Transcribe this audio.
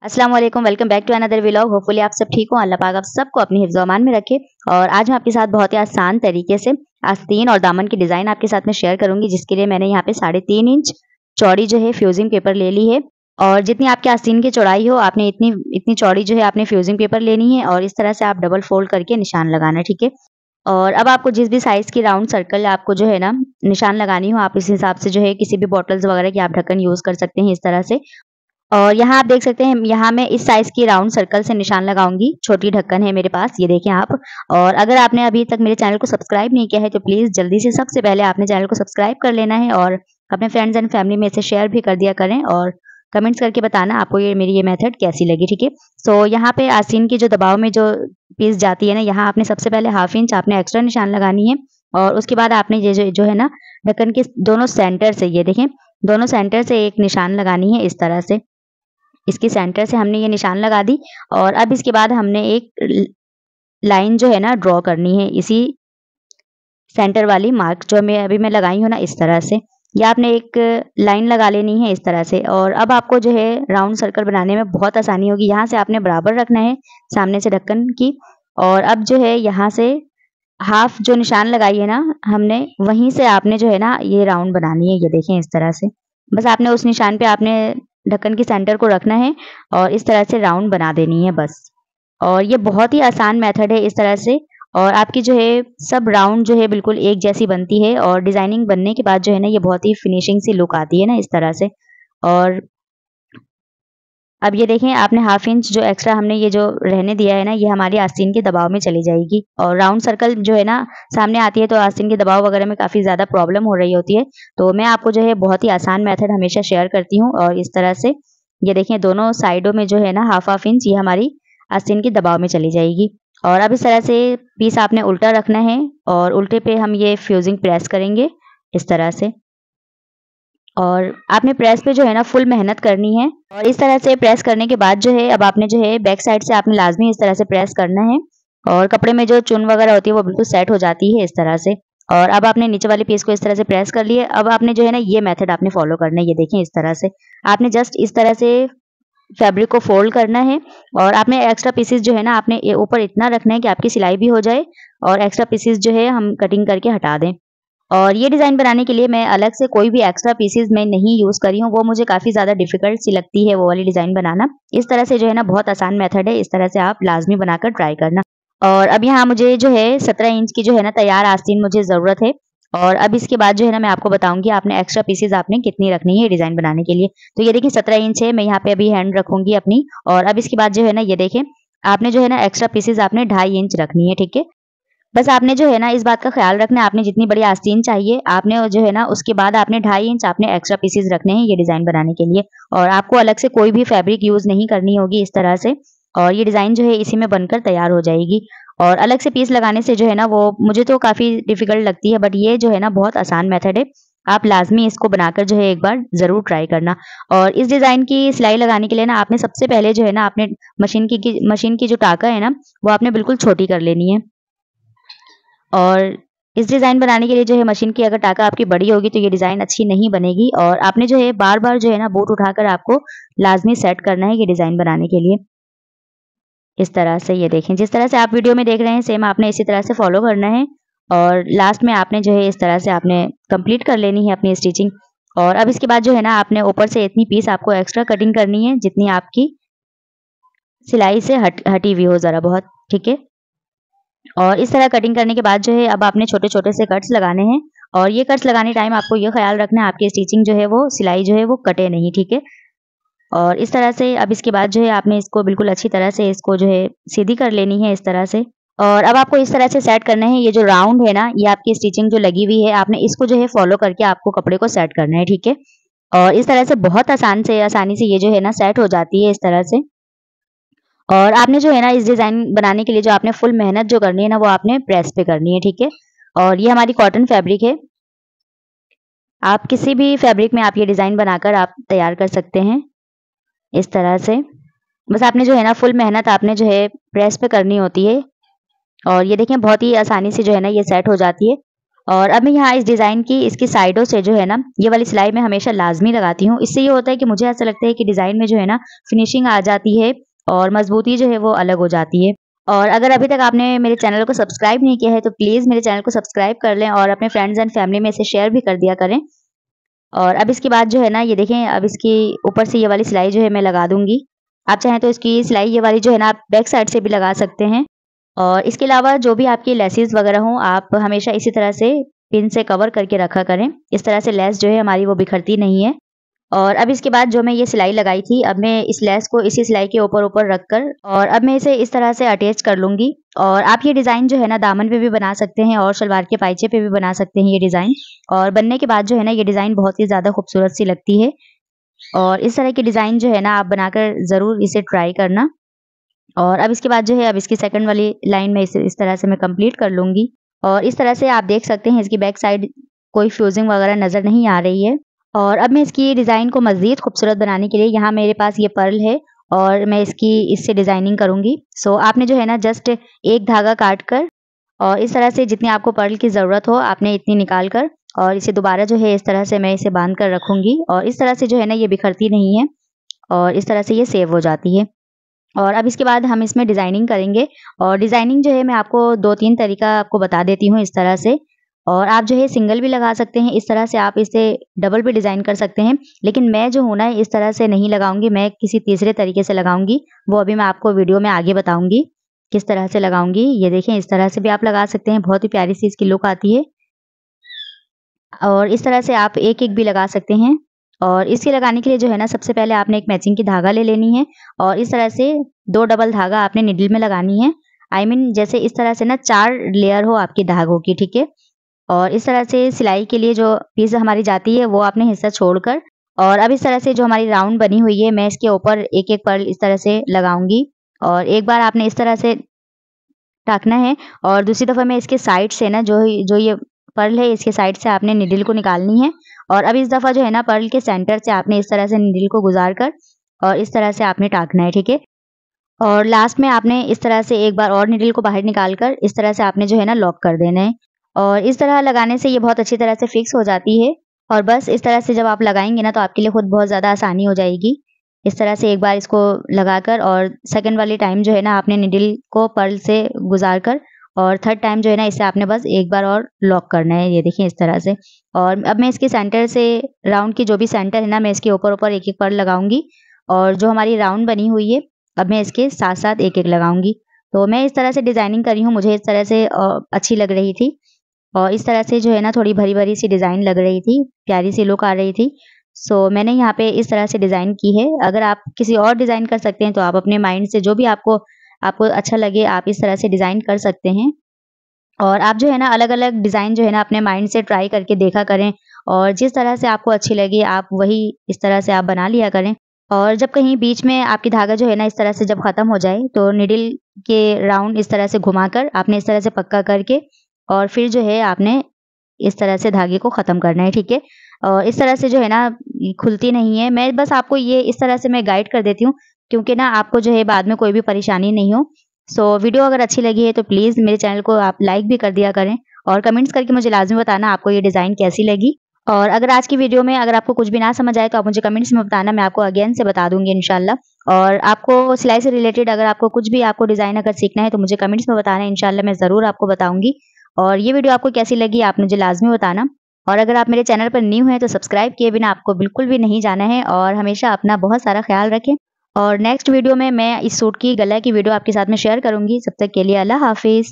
अस्सलाम वालेकुम, welcome back to another vlog. Hopefully आप सब ठीक हो, अल्लाह पाक आप सबको अपनी हिफ्ज़ अमान में रखे। और आज मैं आपके साथ बहुत ही आसान तरीके से आस्तीन और दामन की डिज़ाइन आपके साथ में शेयर करूंगी, जिसके लिए मैंने यहाँ पे 3.5 इंच चौड़ी जो है फ्यूजिंग पेपर ले ली है। और जितनी आपके आस्तीन की चौड़ाई हो, आपने इतनी इतनी चौड़ी जो है आपने फ्यूजिंग पेपर लेनी है और इस तरह से आप डबल फोल्ड करके निशान लगाना है, ठीक है। और अब आपको जिस भी साइज़ की राउंड सर्कल आपको जो है ना निशान लगानी हो, आप इस हिसाब से जो है किसी भी बॉटल्स वगैरह की आप ढक्कन यूज़ कर सकते हैं इस तरह से। और यहाँ आप देख सकते हैं, यहाँ मैं इस साइज़ की राउंड सर्कल से निशान लगाऊंगी। छोटी ढक्कन है मेरे पास, ये देखें आप। और अगर आपने अभी तक मेरे चैनल को सब्सक्राइब नहीं किया है तो प्लीज़ जल्दी से सबसे पहले आपने चैनल को सब्सक्राइब कर लेना है और अपने फ्रेंड्स एंड फैमिली में इसे शेयर भी कर दिया करें और कमेंट्स करके बताना आपको मेरी ये मेथड कैसी लगी, ठीक है। सो यहाँ पे आस्तीन की जो दबाव में जो पीस जाती है ना, यहाँ आपने सबसे पहले 1/2 इंच आपने एक्स्ट्रा निशान लगानी है। और उसके बाद आपने ये जो है ना ढक्कन के दोनों सेंटर से, ये देखें, दोनों सेंटर से एक निशान लगानी है इस तरह से। इसकी सेंटर से हमने ये निशान लगा दी और अब इसके बाद हमने एक लाइन जो है ना ड्रॉ करनी है इसी सेंटर वाली मार्क जो मैं लगाई हूँ ना इस तरह से। ये आपने एक लाइन लगा लेनी है इस तरह से। और अब आपको जो है राउंड सर्कल बनाने में बहुत आसानी होगी। यहाँ से आपने बराबर रखना है सामने से ढक्कन की। और अब जो है यहाँ से हाफ जो निशान लगाई है ना हमने, वहीं से आपने जो है ना ये राउंड बनानी है, ये देखें इस तरह से। बस आपने उस निशान पे आपने ढक्कन के सेंटर को रखना है और इस तरह से राउंड बना देनी है बस। और ये बहुत ही आसान मेथड है इस तरह से। और आपकी जो है सब राउंड जो है बिल्कुल एक जैसी बनती है और डिजाइनिंग बनने के बाद जो है ना ये बहुत ही फिनिशिंग सी लुक आती है ना इस तरह से। और अब ये देखें, आपने 1/2 इंच जो एक्स्ट्रा हमने ये जो रहने दिया है ना, ये हमारी आस्तीन के दबाव में चली जाएगी। और राउंड सर्कल जो है ना सामने आती है तो आस्तीन के दबाव वगैरह में काफ़ी ज़्यादा प्रॉब्लम हो रही होती है। तो मैं आपको जो है बहुत ही आसान मेथड हमेशा शेयर करती हूँ। और इस तरह से ये देखें, दोनों साइडों में जो है ना 1/2 इंच ये हमारी आस्तीन के दबाव में चली जाएगी। और अब इस तरह से पीस आपने उल्टा रखना है और उल्टे पे हम ये फ्यूजिंग प्रेस करेंगे इस तरह से। और आपने प्रेस पे जो है ना फुल मेहनत करनी है। और इस तरह से प्रेस करने के बाद जो है अब आपने जो है बैक साइड से आपने लाजमी इस तरह से प्रेस करना है। और कपड़े में जो चुन वगैरह होती है वो बिल्कुल सेट हो जाती है इस तरह से। और अब आपने नीचे वाले पीस को इस तरह से प्रेस कर लिए। अब आपने जो है ना ये मेथड आपने फॉलो करना है, ये देखें इस तरह से। आपने जस्ट इस तरह से फैब्रिक को फोल्ड करना है और आपने एक्स्ट्रा पीसेस जो है ना आपने ऊपर इतना रखना है कि आपकी सिलाई भी हो जाए और एक्स्ट्रा पीसेस जो है हम कटिंग करके हटा दें। और ये डिज़ाइन बनाने के लिए मैं अलग से कोई भी एक्स्ट्रा पीसेस मैं नहीं यूज़ करी हूँ, वो मुझे काफ़ी ज़्यादा डिफ़िकल्ट सी लगती है वो वाली डिज़ाइन बनाना। इस तरह से जो है ना बहुत आसान मेथड है, इस तरह से आप लाज़मी बनाकर ट्राई करना। और अब यहाँ मुझे जो है 17 इंच की जो है ना तैयार आस्तीन मुझे ज़रूरत है। और अब इसके बाद जो है ना मैं आपको बताऊँगी आपने एक्स्ट्रा पीसेस आपने कितनी रखनी है डिज़ाइन बनाने के लिए। तो ये देखिए 17 इंच है, मैं यहाँ पे अभी हैंड रखूँगी अपनी। और अब इसके बाद जो है ना ये देखें, आपने जो है ना एक्स्ट्रा पीसेस आपने 2.5 इंच रखनी है, ठीक है। बस आपने जो है ना इस बात का ख्याल रखना है, आपने जितनी बड़ी आस्तीन चाहिए आपने जो है ना उसके बाद आपने 2.5 इंच आपने एक्स्ट्रा पीसेस रखने हैं ये डिज़ाइन बनाने के लिए। और आपको अलग से कोई भी फैब्रिक यूज़ नहीं करनी होगी इस तरह से। और ये डिज़ाइन जो है इसी में बनकर तैयार हो जाएगी। और अलग से पीस लगाने से जो है ना वो मुझे तो काफ़ी डिफ़िकल्ट लगती है, बट ये जो है ना बहुत आसान मेथड है। आप लाज़मी इसको बनाकर जो है एक बार ज़रूर ट्राई करना। और इस डिज़ाइन की सिलाई लगाने के लिए ना आपने सबसे पहले जो है ना आपने मशीन की जो टाका है ना वो आपने बिल्कुल छोटी कर लेनी है। और इस डिज़ाइन बनाने के लिए जो है मशीन की अगर टाका आपकी बड़ी होगी तो ये डिज़ाइन अच्छी नहीं बनेगी। और आपने जो है बार-बार जो है ना बोट उठाकर आपको लाज़मी सेट करना है ये डिज़ाइन बनाने के लिए। इस तरह से ये देखें, जिस तरह से आप वीडियो में देख रहे हैं सेम आपने इसी तरह से फॉलो करना है। और लास्ट में आपने जो है इस तरह से आपने कंप्लीट कर लेनी है अपनी स्टिचिंग। और अब इसके बाद जो है ना आपने ऊपर से इतनी पीस आपको एक्स्ट्रा कटिंग करनी है जितनी आपकी सिलाई से हटी हुई हो ज़रा बहुत, ठीक है। और इस तरह कटिंग करने के बाद जो है अब आपने छोटे-छोटे से कट्स लगाने हैं। और ये कट्स लगाने टाइम आपको ये ख्याल रखना है आपकी स्टिचिंग जो है वो सिलाई जो है वो कटे नहीं, ठीक है। और इस तरह से अब इसके बाद जो है आपने इसको बिल्कुल अच्छी तरह से इसको जो है सीधी कर लेनी है इस तरह से। और अब आपको इस तरह से सेट करना है, ये जो राउंड है ना ये आपकी स्टिचिंग जो लगी हुई है आपने इसको जो है फॉलो करके आपको कपड़े को सेट करना है, ठीक है। और इस तरह से बहुत आसानी से ये जो है ना सेट हो जाती है इस तरह से। और आपने जो है ना इस डिज़ाइन बनाने के लिए जो आपने फुल मेहनत जो करनी है ना वो आपने प्रेस पे करनी है, ठीक है। और ये हमारी कॉटन फैब्रिक है। आप किसी भी फैब्रिक में आप ये डिज़ाइन बनाकर आप तैयार कर सकते हैं इस तरह से। बस आपने जो है ना फुल मेहनत आपने जो है प्रेस पे करनी होती है। और ये देखें बहुत ही आसानी से जो है ना ये सेट हो जाती है। और अब मैं यहाँ इस डिज़ाइन की इसकी साइडों से जो है ना ये वाली सिलाई मैं हमेशा लाजमी लगाती हूँ। इससे ये होता है कि मुझे ऐसा लगता है कि डिज़ाइन में जो है ना फिनिशिंग आ जाती है और मजबूती जो है वो अलग हो जाती है। और अगर अभी तक आपने मेरे चैनल को सब्सक्राइब नहीं किया है तो प्लीज़ मेरे चैनल को सब्सक्राइब कर लें और अपने फ्रेंड्स एंड फैमिली में इसे शेयर भी कर दिया करें। और अब इसके बाद जो है ना ये देखें, अब इसकी ऊपर से ये वाली सिलाई जो है मैं लगा दूंगी। आप चाहें तो इसकी सिलाई ये वाली जो है ना आप बैक साइड से भी लगा सकते हैं। और इसके अलावा जो भी आपकी लेसेस वगैरह हों आप हमेशा इसी तरह से पिन से कवर करके रखा करें। इस तरह से लेस जो है हमारी वो बिखरती नहीं है। और अब इसके बाद जो मैं ये सिलाई लगाई थी, अब मैं इस लेस को इसी सिलाई के ऊपर रखकर और अब मैं इसे इस तरह से अटैच कर लूंगी। और आप ये डिज़ाइन जो है ना दामन पे भी बना सकते हैं और शलवार के पाइचे पे भी बना सकते हैं ये डिज़ाइन। और बनने के बाद जो है ना ये डिज़ाइन बहुत ही ज़्यादा खूबसूरत सी लगती है। और इस तरह की डिज़ाइन जो है ना आप बनाकर ज़रूर इसे ट्राई करना। और अब इसके बाद जो है अब इसकी सेकंड वाली लाइन में इसे इस तरह से मैं कंप्लीट कर लूंगी। और इस तरह से आप देख सकते हैं इसकी बैक साइड कोई फ्यूजिंग वगैरह नज़र नहीं आ रही है। और अब मैं इसकी डिज़ाइन को मज़ीद खूबसूरत बनाने के लिए यहाँ मेरे पास ये पर्ल है और मैं इससे डिज़ाइनिंग करूँगी। सो आपने जो है ना जस्ट एक धागा काट कर और इस तरह से जितनी आपको पर्ल की ज़रूरत हो आपने इतनी निकाल कर और इसे दोबारा जो है इस तरह से मैं इसे बांध कर रखूँगी। और इस तरह से जो है ना ये बिखरती नहीं है और इस तरह से ये सेव हो जाती है। और अब इसके बाद हम इसमें डिज़ाइनिंग करेंगे। और डिज़ाइनिंग जो है मैं आपको 2-3 तरीका आपको बता देती हूँ इस तरह से। और आप जो है सिंगल भी लगा सकते हैं, इस तरह से आप इसे डबल भी डिज़ाइन कर सकते हैं। लेकिन मैं जो हूँ ना इस तरह से नहीं लगाऊंगी, मैं किसी तीसरे तरीके से लगाऊंगी। वो अभी मैं आपको वीडियो में आगे बताऊंगी किस तरह से लगाऊंगी। ये देखें, इस तरह से भी आप लगा सकते हैं, बहुत ही प्यारी सी इसकी लुक आती है। और इस तरह से आप एक-एक भी लगा सकते हैं। और इसके लगाने के लिए जो है ना सबसे पहले आपने एक मैचिंग की धागा ले लेनी है और इस तरह से 2 डबल धागा आपने निडल में लगानी है। आई मीन जैसे इस तरह से ना 4 लेयर हो आपकी धागों की, ठीक है। और इस तरह से सिलाई के लिए जो पीस हमारी जाती है वो आपने हिस्सा छोड़कर और अब इस तरह से जो हमारी राउंड बनी हुई है मैं इसके ऊपर एक-एक पर्ल इस तरह से लगाऊंगी। और एक बार आपने इस तरह से टाकना है और दूसरी दफ़ा मैं इसके साइड से ना जो ये पर्ल है इसके साइड से आपने निडल को निकालनी है। और अब इस दफ़ा जो है ना पर्ल के सेंटर से आपने इस तरह से निडल को गुजार कर और इस तरह से आपने टाकना है, ठीक है। और लास्ट में आपने इस तरह से एक बार और निडल को बाहर निकाल कर इस तरह से आपने जो है ना लॉक कर देना है। और इस तरह लगाने से ये बहुत अच्छी तरह से फिक्स हो जाती है। और बस इस तरह से जब आप लगाएंगे ना तो आपके लिए खुद बहुत ज़्यादा आसानी हो जाएगी। इस तरह से एक बार इसको लगाकर और सेकंड वाली टाइम जो है ना आपने निडल को पर्ल से गुजार कर और थर्ड टाइम जो है ना इसे आपने बस एक बार और लॉक करना है। ये देखिए इस तरह से। और अब मैं इसके सेंटर से राउंड की जो भी सेंटर है ना मैं इसके ऊपर एक-एक पर्ल लगाऊंगी और जो हमारी राउंड बनी हुई है अब मैं इसके साथ-साथ एक-एक लगाऊंगी। तो मैं इस तरह से डिज़ाइनिंग करी हूँ, मुझे इस तरह से अच्छी लग रही थी। और इस तरह से जो है ना थोड़ी भरी-भरी सी डिज़ाइन लग रही थी, प्यारी सी लुक आ रही थी। सो मैंने यहाँ पे इस तरह से डिज़ाइन की है। अगर आप किसी और डिज़ाइन कर सकते हैं तो आप अपने माइंड से जो भी आपको आपको अच्छा लगे आप इस तरह से डिज़ाइन कर सकते हैं। और आप जो है ना अलग-अलग डिज़ाइन जो है ना अपने माइंड से ट्राई करके देखा करें और जिस तरह से आपको अच्छी लगे आप वही इस तरह से आप बना लिया करें। और जब कहीं बीच में आपकी धागा जो है ना इस तरह से जब ख़त्म हो जाए तो निडल के राउंड इस तरह से घुमाकर आपने इस तरह से पक्का करके और फिर जो है आपने इस तरह से धागे को ख़त्म करना है, ठीक है। और इस तरह से जो है ना खुलती नहीं है। मैं बस आपको ये इस तरह से मैं गाइड कर देती हूँ क्योंकि ना आपको जो है बाद में कोई भी परेशानी नहीं हो। सो वीडियो अगर अच्छी लगी है तो प्लीज़ मेरे चैनल को आप लाइक भी कर दिया करें और कमेंट्स करके मुझे लाज़मी बताना आपको ये डिज़ाइन कैसी लगी। और अगर आज की वीडियो में अगर आपको कुछ भी ना समझ आए तो आप मुझे कमेंट्स में बताना, मैं आपको अगेन से बता दूँगी इंशाल्लाह। और आपको सिलाई से रिलेटेड अगर आपको कुछ भी आपको डिज़ाइन अगर सीखना है तो मुझे कमेंट्स में बताना, इंशाल्लाह मैं ज़रूर आपको बताऊँगी। और ये वीडियो आपको कैसी लगी आप मुझे लाज़मी बताना। और अगर आप मेरे चैनल पर न्यू हैं तो सब्सक्राइब किए बिना आपको बिल्कुल भी नहीं जाना है और हमेशा अपना बहुत सारा ख्याल रखें। और नेक्स्ट वीडियो में मैं इस सूट की गला की वीडियो आपके साथ में शेयर करूँगी। तब तक के लिए अल्लाह हाफ़िज़।